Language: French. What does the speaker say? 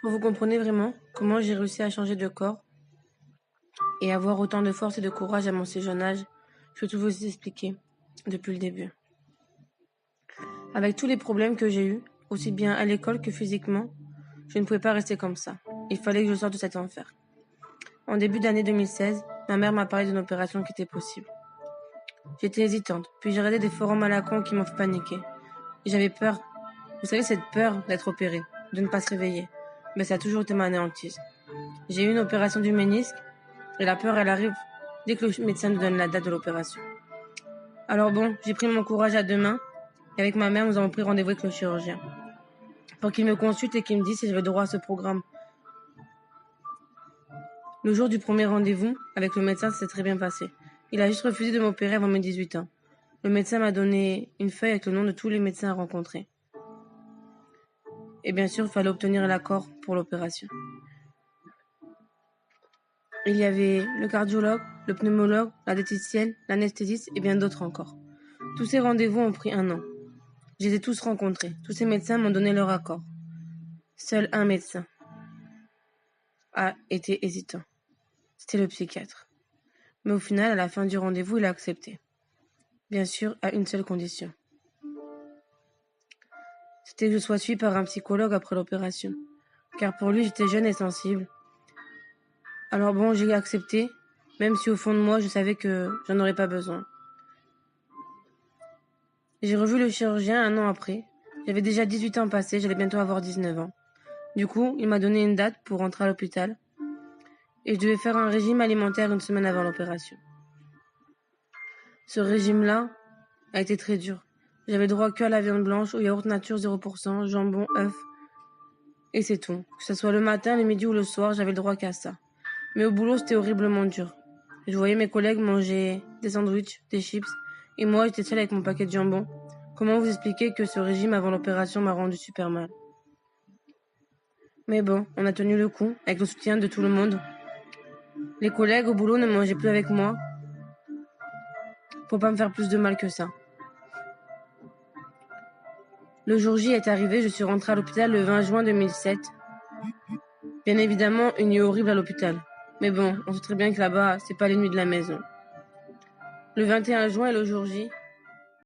Vous comprenez vraiment comment j'ai réussi à changer de corps et avoir autant de force et de courage à mon si jeune âge? Je vais tout vous expliquer depuis le début. Avec tous les problèmes que j'ai eus, aussi bien à l'école que physiquement, je ne pouvais pas rester comme ça. Il fallait que je sorte de cet enfer. En début d'année 2016, ma mère m'a parlé d'une opération qui était possible. J'étais hésitante, puis j'ai regardé des forums à la con qui m'ont fait paniquer. Et j'avais peur. Vous savez, cette peur d'être opérée, de ne pas se réveiller. Mais ça a toujours été ma anéantise. J'ai eu une opération du ménisque, et la peur, elle arrive dès que le médecin nous donne la date de l'opération. Alors bon, j'ai pris mon courage à deux mains, et avec ma mère, nous avons pris rendez-vous avec le chirurgien, pour qu'il me consulte et qu'il me dise si j'avais droit à ce programme. Le jour du premier rendez-vous, avec le médecin, ça s'est très bien passé. Il a juste refusé de m'opérer avant mes 18 ans. Le médecin m'a donné une feuille avec le nom de tous les médecins à rencontrer. Et bien sûr, il fallait obtenir l'accord pour l'opération. Il y avait le cardiologue, le pneumologue, la diététicienne, l'anesthésiste et bien d'autres encore. Tous ces rendez-vous ont pris 1 an. Je les ai tous rencontrés. Tous ces médecins m'ont donné leur accord. Seul un médecin a été hésitant. C'était le psychiatre. Mais au final, à la fin du rendez-vous, il a accepté. Bien sûr, à une seule condition. C'était que je sois suivie par un psychologue après l'opération. Car pour lui, j'étais jeune et sensible. Alors bon, j'ai accepté, même si au fond de moi, je savais que j'en aurais pas besoin. J'ai revu le chirurgien 1 an après. J'avais déjà 18 ans passés, j'allais bientôt avoir 19 ans. Du coup, il m'a donné une date pour rentrer à l'hôpital. Et je devais faire un régime alimentaire 1 semaine avant l'opération. Ce régime-là a été très dur. J'avais droit que à la viande blanche, au yaourt nature 0%, jambon, œufs. Et c'est tout. Que ce soit le matin, le midi ou le soir, j'avais le droit qu'à ça. Mais au boulot, c'était horriblement dur. Je voyais mes collègues manger des sandwichs, des chips, et moi, j'étais seule avec mon paquet de jambon. Comment vous expliquer que ce régime avant l'opération m'a rendu super mal? Mais bon, on a tenu le coup, avec le soutien de tout le monde. Les collègues au boulot ne mangeaient plus avec moi, pour pas me faire plus de mal que ça. Le jour J est arrivé, je suis rentrée à l'hôpital le 20 juin 2007. Bien évidemment, une nuit horrible à l'hôpital. Mais bon, on sait très bien que là-bas, c'est pas les nuits de la maison. Le 21 juin est le jour J,